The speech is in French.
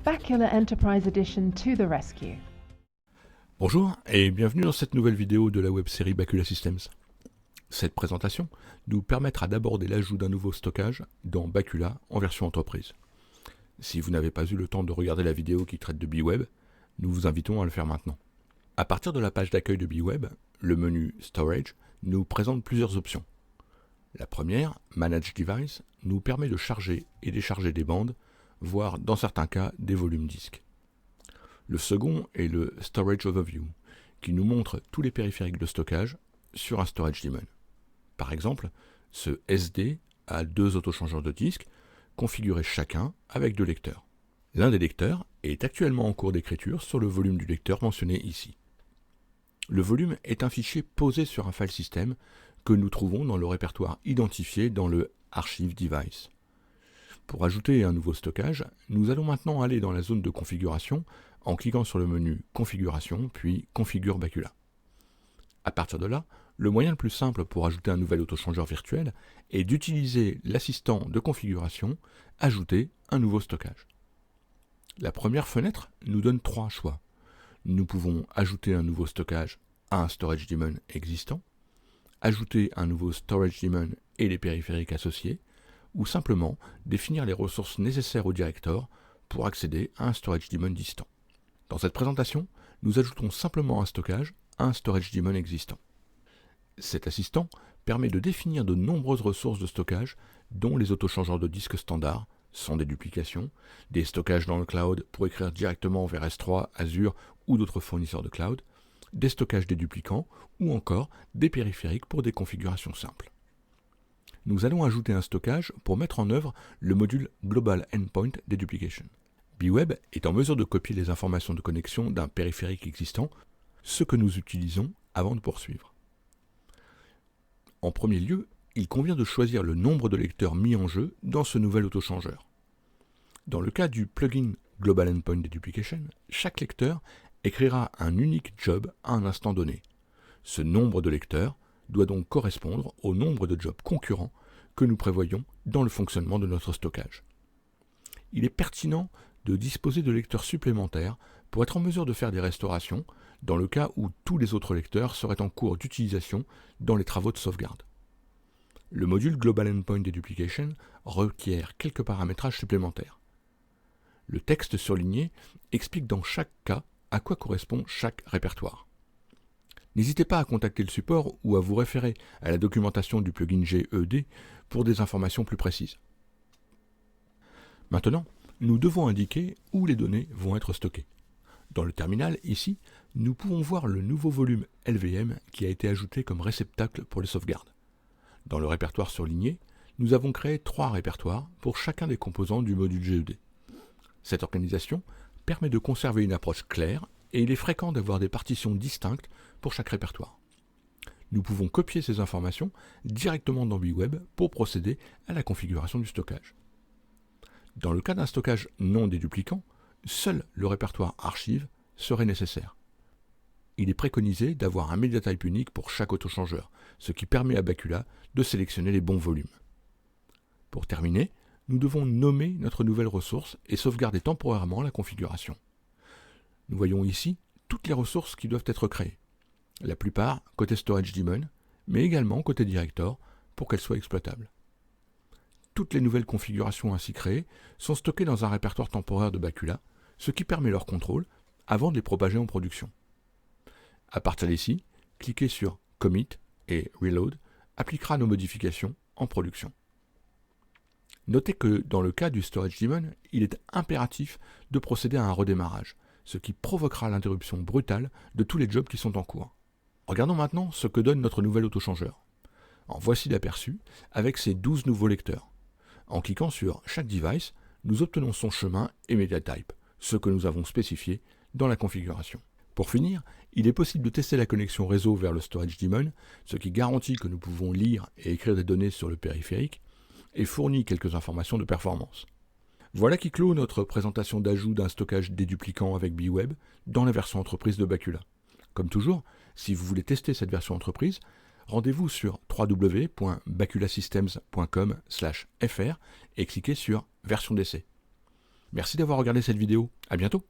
Bacula Enterprise Edition to the rescue. Bonjour et bienvenue dans cette nouvelle vidéo de la web-série Bacula Systems. Cette présentation nous permettra d'aborder l'ajout d'un nouveau stockage dans Bacula en version entreprise. Si vous n'avez pas eu le temps de regarder la vidéo qui traite de BWeb, nous vous invitons à le faire maintenant. À partir de la page d'accueil de BWeb, le menu Storage nous présente plusieurs options. La première, Manage Device, nous permet de charger et décharger des bandes, voire dans certains cas des volumes disques. Le second est le Storage Overview, qui nous montre tous les périphériques de stockage sur un storage daemon. Par exemple, ce SD a 2 autochangeurs de disques, configurés chacun avec 2 lecteurs. L'un des lecteurs est actuellement en cours d'écriture sur le volume du lecteur mentionné ici. Le volume est un fichier posé sur un file system que nous trouvons dans le répertoire identifié dans le Archive Device. Pour ajouter un nouveau stockage, nous allons maintenant aller dans la zone de configuration en cliquant sur le menu Configuration, puis Configure Bacula. À partir de là, le moyen le plus simple pour ajouter un nouvel autochangeur virtuel est d'utiliser l'assistant de configuration « Ajouter un nouveau stockage ». La première fenêtre nous donne 3 choix. Nous pouvons ajouter un nouveau stockage à un storage daemon existant, ajouter un nouveau storage daemon et les périphériques associés, ou simplement définir les ressources nécessaires au director pour accéder à un storage daemon distant. Dans cette présentation, nous ajoutons simplement un stockage à un storage daemon existant. Cet assistant permet de définir de nombreuses ressources de stockage, dont les autochangeurs de disques standards, sans des duplications, des stockages dans le cloud pour écrire directement vers S3, Azure ou d'autres fournisseurs de cloud, des stockages déduplicants ou encore des périphériques pour des configurations simples. Nous allons ajouter un stockage pour mettre en œuvre le module Global Endpoint Deduplication. BWeb est en mesure de copier les informations de connexion d'un périphérique existant, ce que nous utilisons avant de poursuivre. En premier lieu, il convient de choisir le nombre de lecteurs mis en jeu dans ce nouvel autochangeur. Dans le cas du plugin Global Endpoint Deduplication, chaque lecteur écrira un unique job à un instant donné. Ce nombre de lecteurs doit donc correspondre au nombre de jobs concurrents que nous prévoyons dans le fonctionnement de notre stockage. Il est pertinent de disposer de lecteurs supplémentaires pour être en mesure de faire des restaurations dans le cas où tous les autres lecteurs seraient en cours d'utilisation dans les travaux de sauvegarde. Le module Global Endpoint Deduplication requiert quelques paramétrages supplémentaires. Le texte surligné explique dans chaque cas à quoi correspond chaque répertoire. N'hésitez pas à contacter le support ou à vous référer à la documentation du plugin GED pour des informations plus précises. Maintenant, nous devons indiquer où les données vont être stockées. Dans le terminal, ici, nous pouvons voir le nouveau volume LVM qui a été ajouté comme réceptacle pour les sauvegardes. Dans le répertoire surligné, nous avons créé 3 répertoires pour chacun des composants du module GED. Cette organisation permet de conserver une approche claire et il est fréquent d'avoir des partitions distinctes pour chaque répertoire. Nous pouvons copier ces informations directement dans BWeb pour procéder à la configuration du stockage. Dans le cas d'un stockage non déduplicant, seul le répertoire archive serait nécessaire. Il est préconisé d'avoir un médiatype unique pour chaque autochangeur, ce qui permet à Bacula de sélectionner les bons volumes. Pour terminer, nous devons nommer notre nouvelle ressource et sauvegarder temporairement la configuration. Nous voyons ici toutes les ressources qui doivent être créées. La plupart côté Storage Daemon, mais également côté Director pour qu'elles soient exploitables. Toutes les nouvelles configurations ainsi créées sont stockées dans un répertoire temporaire de Bacula, ce qui permet leur contrôle avant de les propager en production. À partir d'ici, cliquez sur Commit et Reload appliquera nos modifications en production. Notez que dans le cas du Storage Daemon, il est impératif de procéder à un redémarrage, ce qui provoquera l'interruption brutale de tous les jobs qui sont en cours. Regardons maintenant ce que donne notre nouvel autochangeur. En voici l'aperçu avec ses 12 nouveaux lecteurs. En cliquant sur chaque device, nous obtenons son chemin et MediaType, ce que nous avons spécifié dans la configuration. Pour finir, il est possible de tester la connexion réseau vers le Storage Daemon, ce qui garantit que nous pouvons lire et écrire des données sur le périphérique, et fournit quelques informations de performance. Voilà qui clôt notre présentation d'ajout d'un stockage déduplicant avec BWeb dans la version entreprise de Bacula. Comme toujours, si vous voulez tester cette version entreprise, rendez-vous sur www.baculasystems.com/fr et cliquez sur Version d'essai. Merci d'avoir regardé cette vidéo, à bientôt.